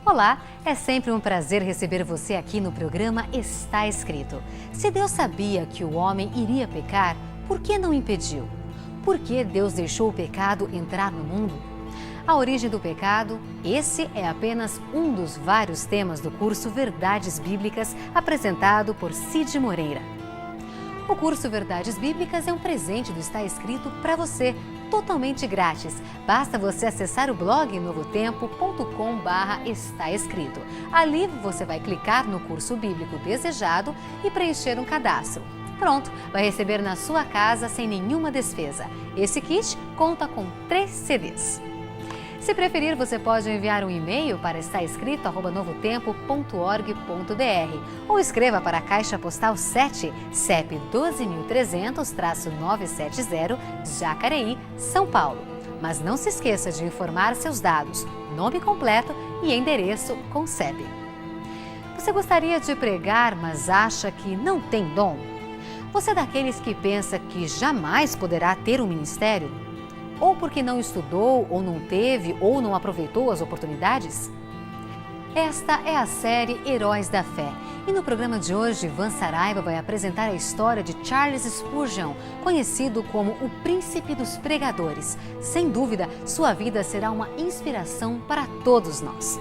Olá, é sempre um prazer receber você aqui no programa Está Escrito. Se Deus sabia que o homem iria pecar, por que não impediu? Por que Deus deixou o pecado entrar no mundo? A origem do pecado, esse é apenas um dos vários temas do curso Verdades Bíblicas apresentado por Cid Moreira. O curso Verdades Bíblicas é um presente do Está Escrito para você, totalmente grátis. Basta você acessar o blog novotempo.com/está escrito. Ali você vai clicar no curso bíblico desejado e preencher um cadastro. Pronto, vai receber na sua casa sem nenhuma despesa. Esse kit conta com 3 CDs. Se preferir, você pode enviar um e-mail para estaescrito@novotempo.org.br ou escreva para a Caixa Postal 7, CEP 12.300-970, Jacareí, São Paulo. Mas não se esqueça de informar seus dados, nome completo e endereço com CEP. Você gostaria de pregar, mas acha que não tem dom? Você é daqueles que pensa que jamais poderá ter um ministério? Ou porque não estudou, ou não teve, ou não aproveitou as oportunidades? Esta é a série Heróis da Fé. E no programa de hoje, Ivan Saraiva vai apresentar a história de Charles Spurgeon, conhecido como o Príncipe dos Pregadores. Sem dúvida, sua vida será uma inspiração para todos nós.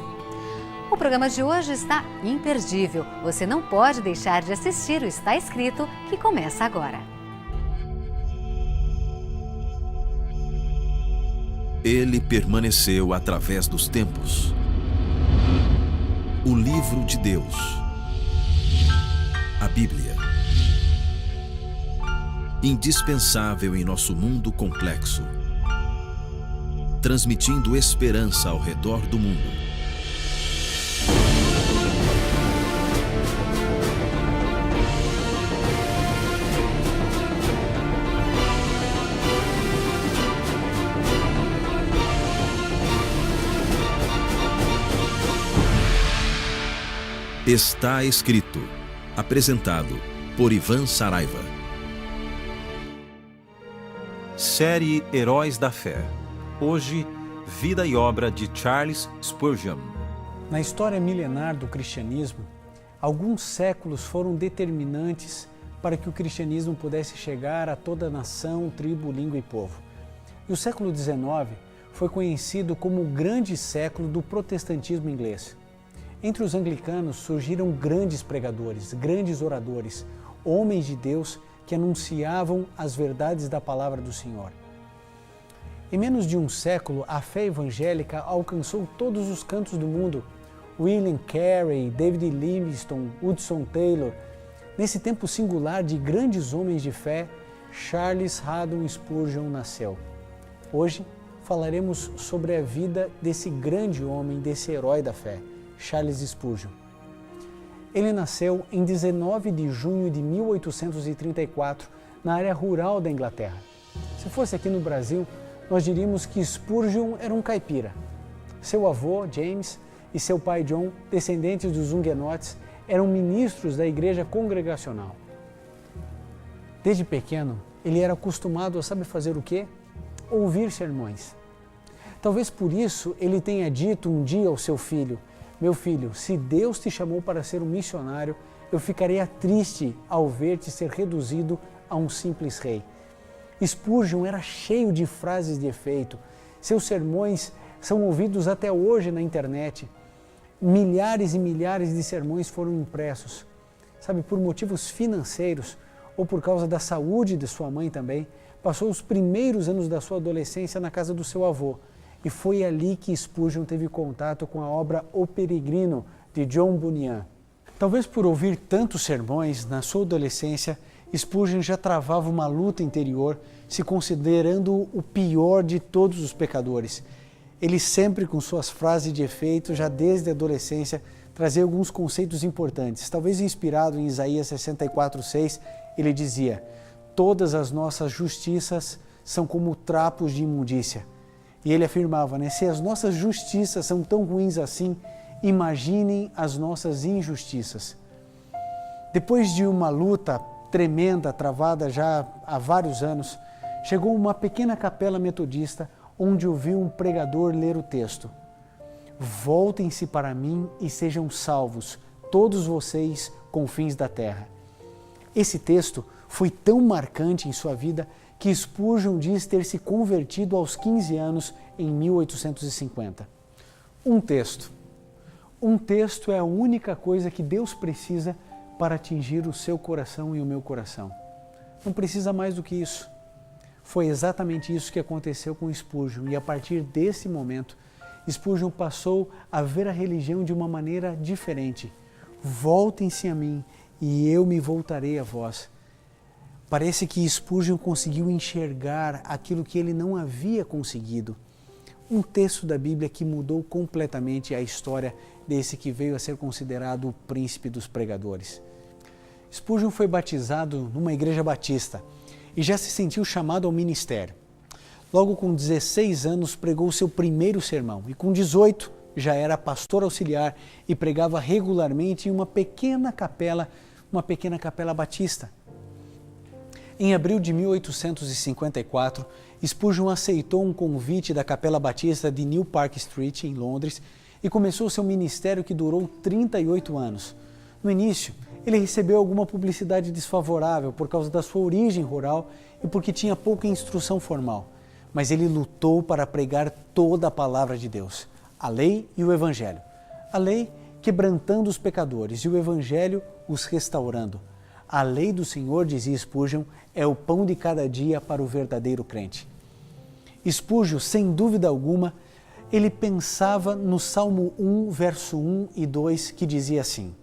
O programa de hoje está imperdível. Você não pode deixar de assistir o Está Escrito, que começa agora. Ele permaneceu através dos tempos. O livro de Deus. A Bíblia. Indispensável em nosso mundo complexo. Transmitindo esperança ao redor do mundo. Está Escrito, apresentado por Ivan Saraiva. Série Heróis da Fé. Hoje, vida e obra de Charles Spurgeon. Na história milenar do cristianismo, alguns séculos foram determinantes para que o cristianismo pudesse chegar a toda nação, tribo, língua e povo. E o século XIX foi conhecido como o grande século do protestantismo inglês. Entre os anglicanos surgiram grandes pregadores, grandes oradores, homens de Deus que anunciavam as verdades da palavra do Senhor. Em menos de um século, a fé evangélica alcançou todos os cantos do mundo. William Carey, David Livingstone, Hudson Taylor. Nesse tempo singular de grandes homens de fé, Charles Haddon Spurgeon nasceu. Hoje falaremos sobre a vida desse grande homem, desse herói da fé, Charles Spurgeon. Ele nasceu em 19 de junho de 1834, na área rural da Inglaterra. Se fosse aqui no Brasil, nós diríamos que Spurgeon era um caipira. Seu avô, James, e seu pai, John, descendentes dos huguenotes, eram ministros da igreja congregacional. Desde pequeno, ele era acostumado a saber fazer o quê? Ouvir sermões. Talvez por isso ele tenha dito um dia ao seu filho: meu filho, se Deus te chamou para ser um missionário, eu ficaria triste ao ver-te ser reduzido a um simples rei. Spurgeon era cheio de frases de efeito. Seus sermões são ouvidos até hoje na internet. Milhares e milhares de sermões foram impressos. Sabe, por motivos financeiros ou por causa da saúde de sua mãe também, passou os primeiros anos da sua adolescência na casa do seu avô. E foi ali que Spurgeon teve contato com a obra O Peregrino, de John Bunyan. Talvez por ouvir tantos sermões, na sua adolescência, Spurgeon já travava uma luta interior, se considerando o pior de todos os pecadores. Ele sempre, com suas frases de efeito, já desde a adolescência, trazia alguns conceitos importantes. Talvez inspirado em Isaías 64:6, ele dizia: todas as nossas justiças são como trapos de imundícia. E ele afirmava, se as nossas justiças são tão ruins assim, imaginem as nossas injustiças. Depois de uma luta tremenda, travada já há vários anos, chegou uma pequena capela metodista onde ouviu um pregador ler o texto. voltem-se para mim e sejam salvos, todos vocês, confins da terra. Esse texto foi tão marcante em sua vida que Spurgeon diz ter se convertido aos 15 anos em 1850. Um texto é a única coisa que Deus precisa para atingir o seu coração e o meu coração. Não precisa mais do que isso. Foi exatamente isso que aconteceu com Spurgeon, e a partir desse momento, Spurgeon passou a ver a religião de uma maneira diferente. Voltem-se a mim e eu me voltarei a vós. Parece que Spurgeon conseguiu enxergar aquilo que ele não havia conseguido. Um texto da Bíblia que mudou completamente a história desse que veio a ser considerado o príncipe dos pregadores. Spurgeon foi batizado numa igreja batista e já se sentiu chamado ao ministério. Logo com 16 anos pregou seu primeiro sermão e com 18 já era pastor auxiliar e pregava regularmente em uma pequena capela batista. Em abril de 1854, Spurgeon aceitou um convite da Capela Batista de New Park Street, em Londres, e começou seu ministério que durou 38 anos. No início, ele recebeu alguma publicidade desfavorável por causa da sua origem rural e porque tinha pouca instrução formal, mas ele lutou para pregar toda a palavra de Deus, a lei e o evangelho. A lei quebrantando os pecadores e o evangelho os restaurando. A lei do Senhor, dizia Spurgeon, é o pão de cada dia para o verdadeiro crente. Spurgeon, sem dúvida alguma, ele pensava no Salmo 1, verso 1 e 2, que dizia assim: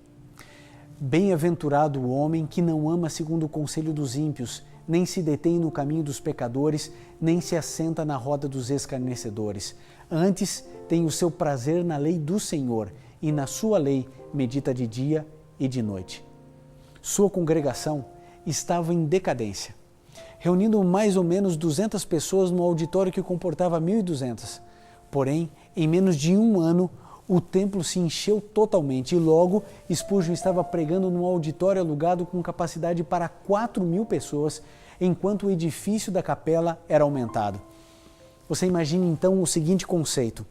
Bem-aventurado o homem que não ama segundo o conselho dos ímpios, nem se detém no caminho dos pecadores, nem se assenta na roda dos escarnecedores. Antes tem o seu prazer na lei do Senhor, e na sua lei medita de dia e de noite. Sua congregação estava em decadência, reunindo mais ou menos 200 pessoas num auditório que comportava 1.200. Porém, em menos de um ano, o templo se encheu totalmente e logo Spurgeon estava pregando num auditório alugado com capacidade para 4.000 pessoas, enquanto o edifício da capela era aumentado. Você imagine então o seguinte conceito: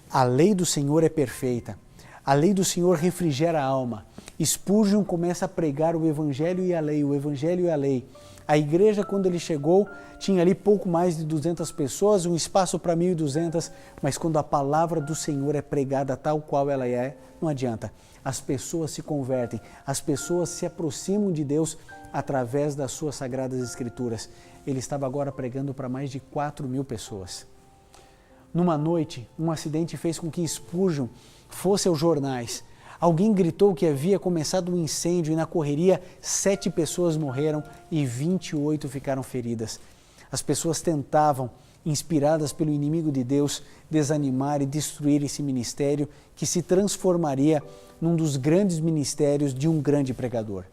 a lei do Senhor é perfeita, a lei do Senhor refrigera a alma. Spurgeon começa a pregar o Evangelho e a lei, o Evangelho e a lei. A igreja, quando ele chegou, tinha ali pouco mais de 200 pessoas, um espaço para 1.200, mas quando a palavra do Senhor é pregada tal qual ela é, não adianta. As pessoas se convertem, as pessoas se aproximam de Deus através das suas sagradas escrituras. Ele estava agora pregando para mais de 4.000 pessoas. Numa noite, um acidente fez com que Spurgeon fosse aos jornais. Alguém gritou que havia começado um incêndio e na correria 7 pessoas morreram e 28 ficaram feridas. As pessoas tentavam, inspiradas pelo inimigo de Deus, desanimar e destruir esse ministério que se transformaria num dos grandes ministérios de um grande pregador.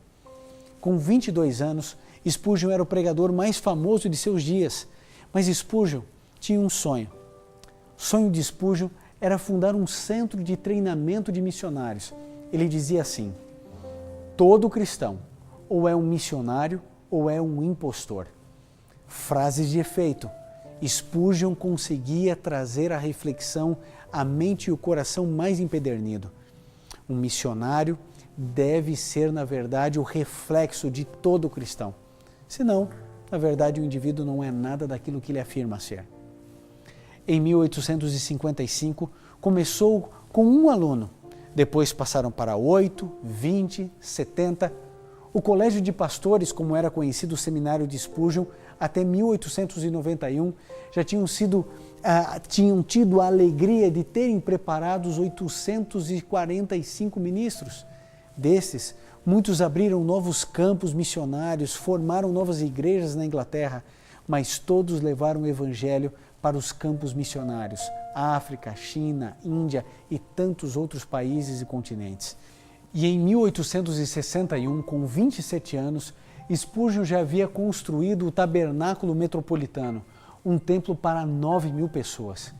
Com 22 anos, Spurgeon era o pregador mais famoso de seus dias, mas Spurgeon tinha um sonho. O sonho de Spurgeon era fundar um centro de treinamento de missionários. Ele dizia assim: todo cristão ou é um missionário ou é um impostor. Frases de efeito. Spurgeon conseguia trazer a reflexão à mente e o coração mais empedernido. Um missionário deve ser, na verdade, o reflexo de todo cristão. Senão, na verdade, o indivíduo não é nada daquilo que ele afirma ser. Em 1855, começou com um aluno, depois passaram para 8, 20, 70. O Colégio de Pastores, como era conhecido o seminário de Spurgeon, até 1891, já tinham tido a alegria de terem preparados 845 ministros. Desses, muitos abriram novos campos missionários, formaram novas igrejas na Inglaterra, mas todos levaram o Evangelho para os campos missionários, África, China, Índia e tantos outros países e continentes. E em 1861, com 27 anos, Spurgeon já havia construído o Tabernáculo Metropolitano, um templo para 9.000 pessoas.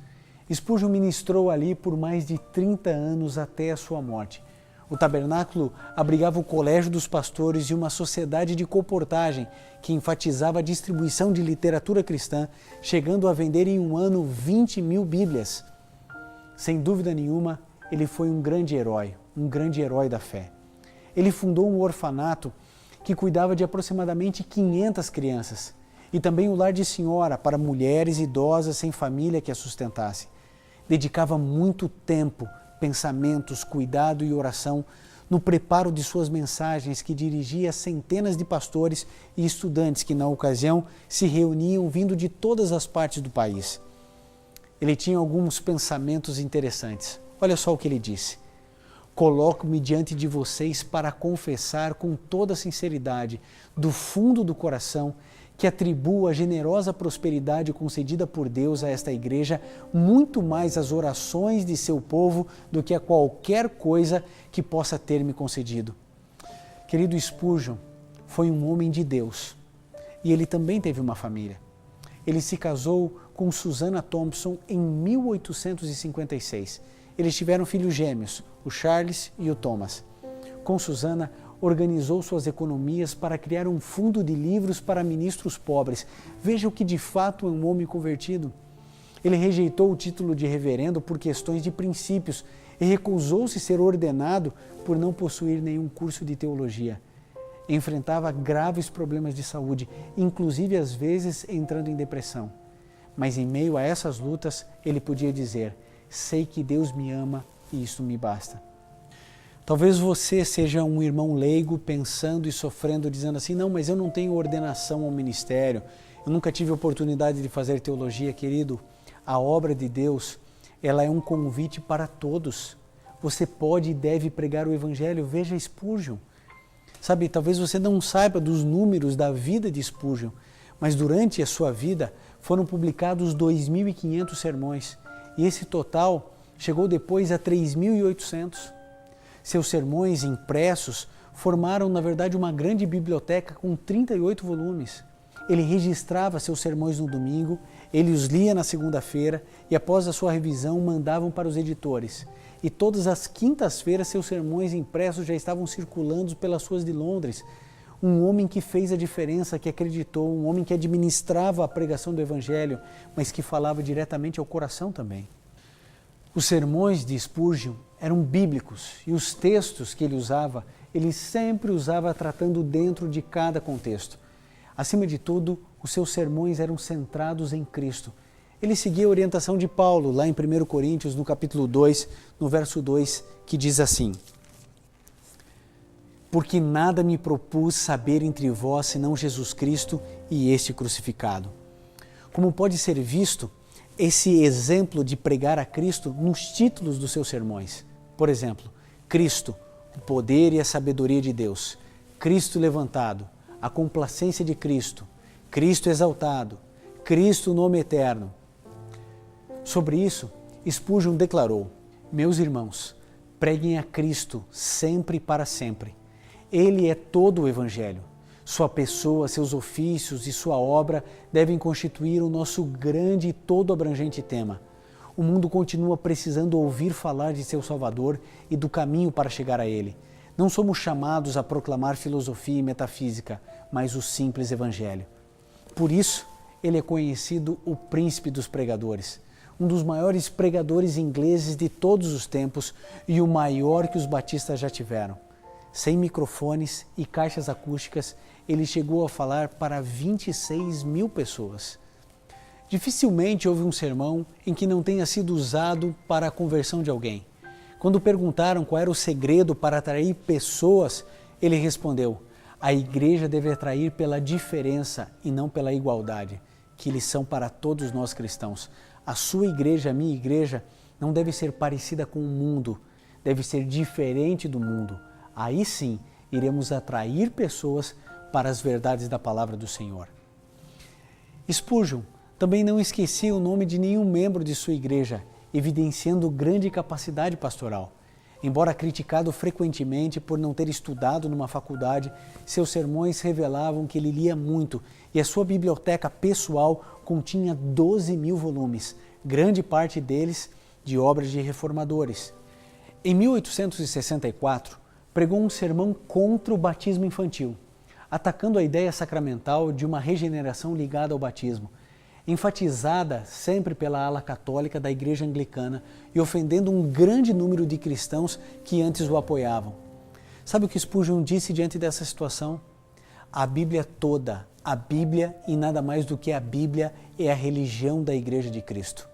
Spurgeon ministrou ali por mais de 30 anos até a sua morte. O tabernáculo abrigava o colégio dos pastores e uma sociedade de colportagem que enfatizava a distribuição de literatura cristã, chegando a vender em um ano 20.000 Bíblias. Sem dúvida nenhuma, ele foi um grande herói da fé. Ele fundou um orfanato que cuidava de aproximadamente 500 crianças e também o lar de senhora para mulheres idosas sem família que a sustentasse. Dedicava muito tempo, pensamentos, cuidado e oração no preparo de suas mensagens que dirigia a centenas de pastores e estudantes que, na ocasião, se reuniam vindo de todas as partes do país. Ele tinha alguns pensamentos interessantes. Olha só o que ele disse. Coloco-me diante de vocês para confessar com toda sinceridade, do fundo do coração, que atribuo a generosa prosperidade concedida por Deus a esta igreja muito mais às orações de seu povo do que a qualquer coisa que possa ter me concedido. Querido Spurgeon foi um homem de Deus e ele também teve uma família. Ele se casou com Susanna Thompson em 1856. Eles tiveram filhos gêmeos, o Charles e o Thomas. Com Susanna, organizou suas economias para criar um fundo de livros para ministros pobres. Veja o que de fato é um homem convertido. Ele rejeitou o título de reverendo por questões de princípios e recusou-se ser ordenado por não possuir nenhum curso de teologia. Enfrentava graves problemas de saúde, inclusive às vezes entrando em depressão. Mas em meio a essas lutas, ele podia dizer: sei que Deus me ama e isso me basta. Talvez você seja um irmão leigo pensando e sofrendo, dizendo assim: não, mas eu não tenho ordenação ao ministério, eu nunca tive oportunidade de fazer teologia. Querido, a obra de Deus, ela é um convite para todos. Você pode e deve pregar o Evangelho. Veja Spurgeon. Sabe, talvez você não saiba dos números da vida de Spurgeon, mas durante a sua vida foram publicados 2.500 sermões e esse total chegou depois a 3.800. Seus sermões impressos formaram, na verdade, uma grande biblioteca com 38 volumes. Ele registrava seus sermões no domingo, ele os lia na segunda-feira e, após a sua revisão, mandavam para os editores. E todas as quintas-feiras seus sermões impressos já estavam circulando pelas ruas de Londres. Um homem que fez a diferença, que acreditou, um homem que administrava a pregação do Evangelho, mas que falava diretamente ao coração também. Os sermões de Spurgeon eram bíblicos e os textos que ele sempre usava tratando dentro de cada contexto. Acima de tudo, os seus sermões eram centrados em Cristo. Ele seguia a orientação de Paulo, lá em 1 Coríntios, no capítulo 2, no verso 2, que diz assim: porque nada me propus saber entre vós senão Jesus Cristo e este crucificado. Como pode ser visto esse exemplo de pregar a Cristo nos títulos dos seus sermões? Por exemplo, Cristo, o poder e a sabedoria de Deus. Cristo levantado, a complacência de Cristo. Cristo exaltado. Cristo, o nome eterno. Sobre isso, Spurgeon declarou: meus irmãos, preguem a Cristo sempre e para sempre. Ele é todo o Evangelho. Sua pessoa, seus ofícios e sua obra devem constituir o nosso grande e todo abrangente tema. O mundo continua precisando ouvir falar de seu Salvador e do caminho para chegar a Ele. Não somos chamados a proclamar filosofia e metafísica, mas o simples Evangelho. Por isso, ele é conhecido o príncipe dos pregadores, um dos maiores pregadores ingleses de todos os tempos e o maior que os batistas já tiveram. Sem microfones e caixas acústicas, ele chegou a falar para 26 mil pessoas. Dificilmente houve um sermão em que não tenha sido usado para a conversão de alguém. Quando perguntaram qual era o segredo para atrair pessoas, ele respondeu: a igreja deve atrair pela diferença e não pela igualdade. Que lição para todos nós cristãos. A sua igreja, a minha igreja, não deve ser parecida com o mundo, deve ser diferente do mundo. Aí sim, iremos atrair pessoas para as verdades da palavra do Senhor. Spurgeon também não esquecia o nome de nenhum membro de sua igreja, evidenciando grande capacidade pastoral. Embora criticado frequentemente por não ter estudado numa faculdade, seus sermões revelavam que ele lia muito e a sua biblioteca pessoal continha 12.000 volumes, grande parte deles de obras de reformadores. Em 1864, pregou um sermão contra o batismo infantil, atacando a ideia sacramental de uma regeneração ligada ao batismo. enfatizada sempre pela ala católica da Igreja Anglicana e ofendendo um grande número de cristãos que antes o apoiavam. Sabe o que Spurgeon disse diante dessa situação? A Bíblia toda, a Bíblia e nada mais do que a Bíblia é a religião da Igreja de Cristo.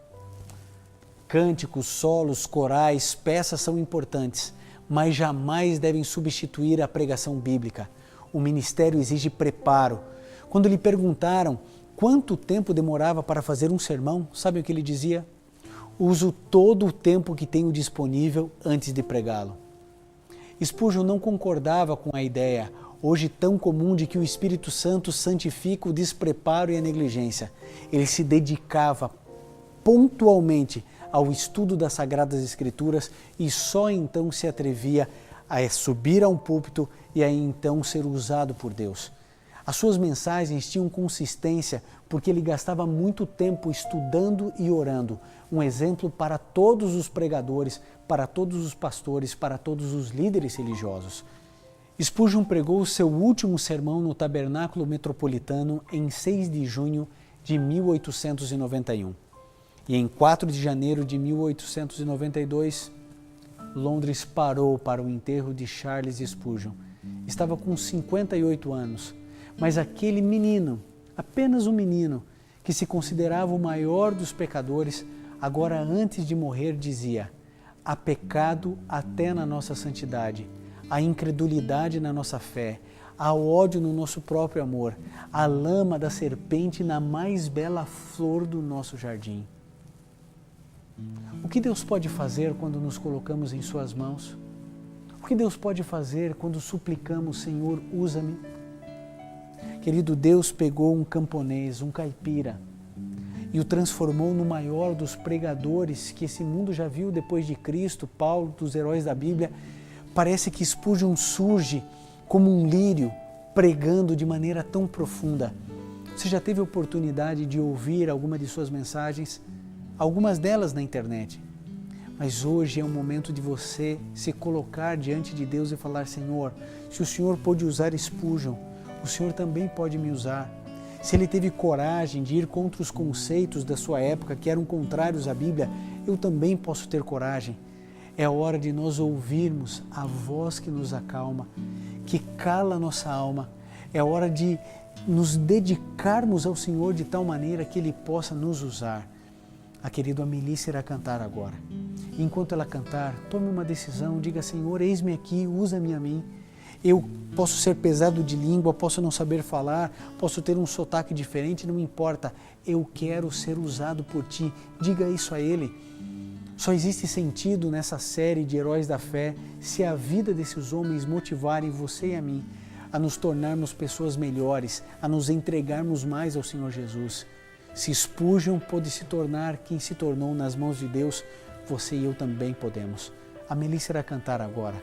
Cânticos, solos, corais, peças são importantes, mas jamais devem substituir a pregação bíblica. O ministério exige preparo. Quando lhe perguntaram quanto tempo demorava para fazer um sermão, sabe o que ele dizia? Uso todo o tempo que tenho disponível antes de pregá-lo. Spurgeon não concordava com a ideia, hoje tão comum, de que o Espírito Santo santifica o despreparo e a negligência. Ele se dedicava pontualmente ao estudo das Sagradas Escrituras e só então se atrevia a subir a um púlpito e a então ser usado por Deus. As suas mensagens tinham consistência porque ele gastava muito tempo estudando e orando, um exemplo para todos os pregadores, para todos os pastores, para todos os líderes religiosos. Spurgeon pregou o seu último sermão no Tabernáculo Metropolitano em 6 de junho de 1891. E em 4 de janeiro de 1892, Londres parou para o enterro de Charles Spurgeon. Estava com 58 anos, mas aquele menino, apenas um menino, que se considerava o maior dos pecadores, agora antes de morrer dizia: há pecado até na nossa santidade, há incredulidade na nossa fé, há ódio no nosso próprio amor, há lama da serpente na mais bela flor do nosso jardim. O que Deus pode fazer quando nos colocamos em suas mãos? O que Deus pode fazer quando suplicamos: Senhor, usa-me? Querido, Deus pegou um camponês, um caipira, e o transformou no maior dos pregadores que esse mundo já viu depois de Cristo, Paulo, dos heróis da Bíblia. Parece que Spurgeon surge como um lírio, pregando de maneira tão profunda. Você já teve a oportunidade de ouvir alguma de suas mensagens? Algumas delas na internet. Mas hoje é o momento de você se colocar diante de Deus e falar: Senhor, se o Senhor pôde usar Spurgeon, o Senhor também pode me usar. Se ele teve coragem de ir contra os conceitos da sua época que eram contrários à Bíblia, eu também posso ter coragem. É a hora de nós ouvirmos a voz que nos acalma, que cala a nossa alma. É a hora de nos dedicarmos ao Senhor de tal maneira que Ele possa nos usar. A querida Amélie irá cantar agora. Enquanto ela cantar, tome uma decisão, diga: Senhor, eis-me aqui, usa-me a mim. Eu posso ser pesado de língua, posso não saber falar, posso ter um sotaque diferente, não importa. Eu quero ser usado por Ti. Diga isso a Ele. Só existe sentido nessa série de Heróis da Fé se a vida desses homens motivarem você e a mim a nos tornarmos pessoas melhores, a nos entregarmos mais ao Senhor Jesus. Se Spurgeon pôde se tornar quem se tornou nas mãos de Deus, você e eu também podemos. A Amélie irá cantar agora.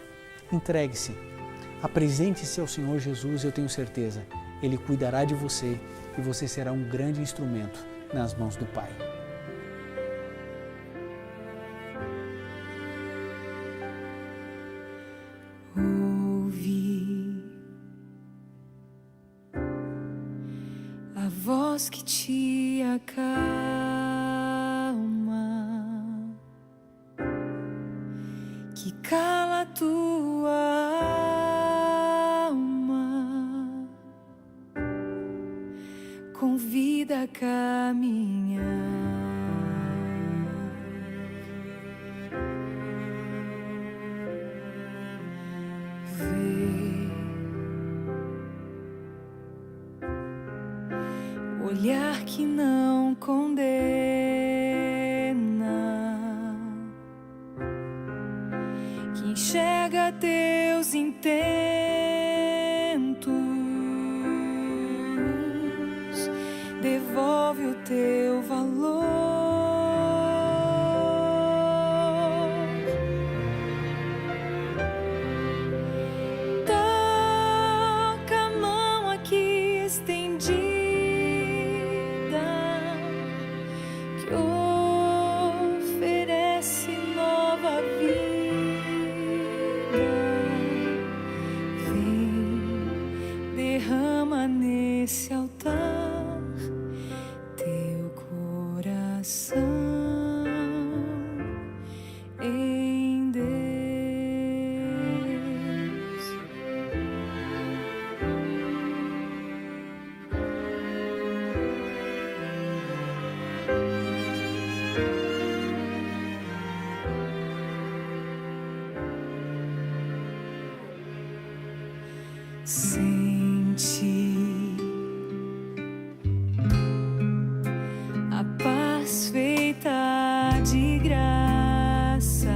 Entregue-se. Apresente-se ao Senhor Jesus, eu tenho certeza. Ele cuidará de você e você será um grande instrumento nas mãos do Pai. Ouvi a voz que te acalma, que cala a tua alma, convida a caminhar. Vê o olhar que não condena, que enxerga teus intentos, devolve o teu valor. Toca a mão aqui estendida, que oferece nova vida. Vem, derrama nesse altar teu coração. Sente a paz feita de graça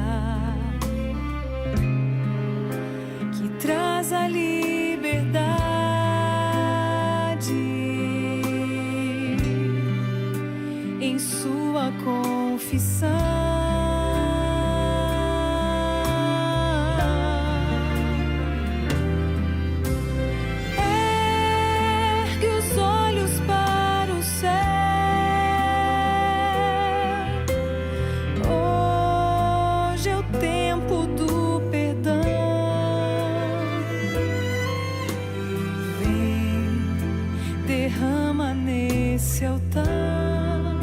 que traz a liberdade em sua confissão. Derrama nesse altar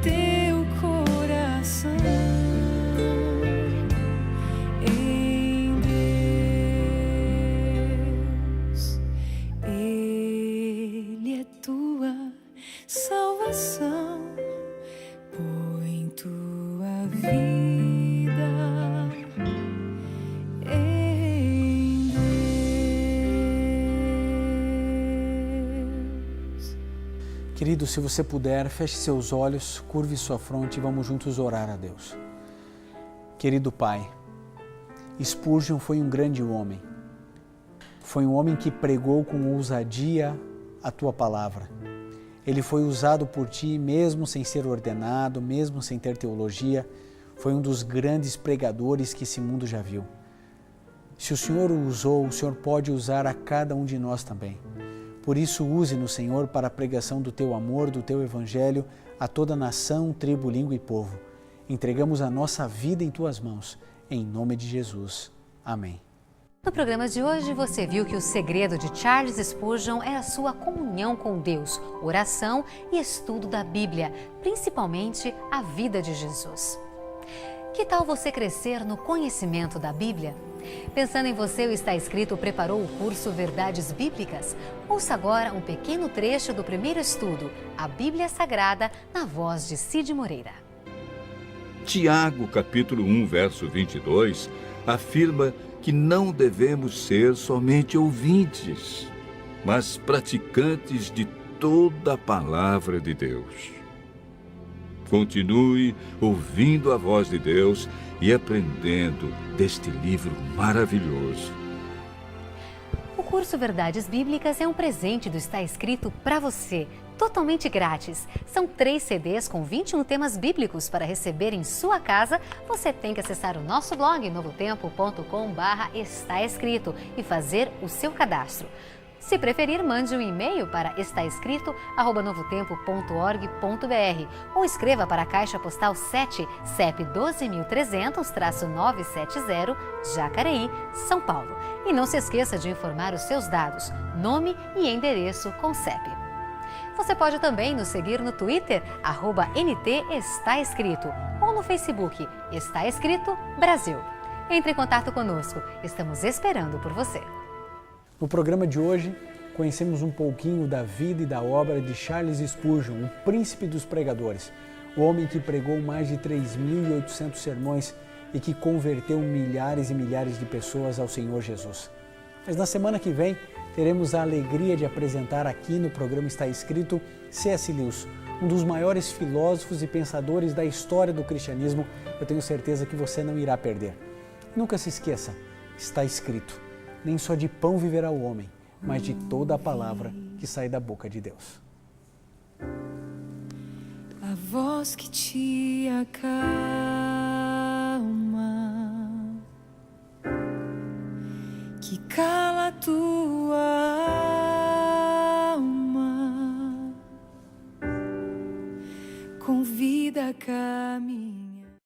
teu coração em salvação, põe tua vida em Deus. Querido, se você puder, feche seus olhos, curve sua fronte e vamos juntos orar a Deus. Querido Pai, Spurgeon foi um grande homem. Foi um homem que pregou com ousadia a tua palavra. Ele foi usado por ti mesmo sem ser ordenado, mesmo sem ter teologia. Foi um dos grandes pregadores que esse mundo já viu. Se o Senhor o usou, o Senhor pode usar a cada um de nós também. Por isso, use-nos, Senhor, para a pregação do teu amor, do teu evangelho a toda nação, tribo, língua e povo. Entregamos a nossa vida em tuas mãos. Em nome de Jesus. Amém. No programa de hoje, você viu que o segredo de Charles Spurgeon é a sua comunhão com Deus, oração e estudo da Bíblia, principalmente a vida de Jesus. Que tal você crescer no conhecimento da Bíblia? Pensando em você, o Está Escrito preparou o curso Verdades Bíblicas. Ouça agora um pequeno trecho do primeiro estudo, a Bíblia Sagrada, na voz de Cid Moreira. Tiago, capítulo 1, verso 22, afirma que não devemos ser somente ouvintes, mas praticantes de toda a palavra de Deus. Continue ouvindo a voz de Deus e aprendendo deste livro maravilhoso. O curso Verdades Bíblicas é um presente do Está Escrito para você, totalmente grátis. São 3 CDs com 21 temas bíblicos para receber em sua casa. Você tem que acessar o nosso blog novotempo.com/está escrito e fazer o seu cadastro. Se preferir, mande um e-mail para estaescrito@novotempo.org.br ou escreva para a Caixa Postal 7, CEP 12.300-970, Jacareí, São Paulo. E não se esqueça de informar os seus dados, nome e endereço com CEP. Você pode também nos seguir no Twitter, @NT Está Escrito, ou no Facebook, Está Escrito Brasil. Entre em contato conosco, estamos esperando por você. No programa de hoje, conhecemos um pouquinho da vida e da obra de Charles Spurgeon, o príncipe dos pregadores, o homem que pregou mais de 3.800 sermões e que converteu milhares e milhares de pessoas ao Senhor Jesus. Mas na semana que vem, teremos a alegria de apresentar aqui no programa Está Escrito C.S. Lewis, um dos maiores filósofos e pensadores da história do cristianismo. Eu tenho certeza que você não irá perder. Nunca se esqueça, está escrito. nem só de pão viverá o homem, mas de toda a palavra que sai da boca de Deus. A voz que te acalma, que cala tua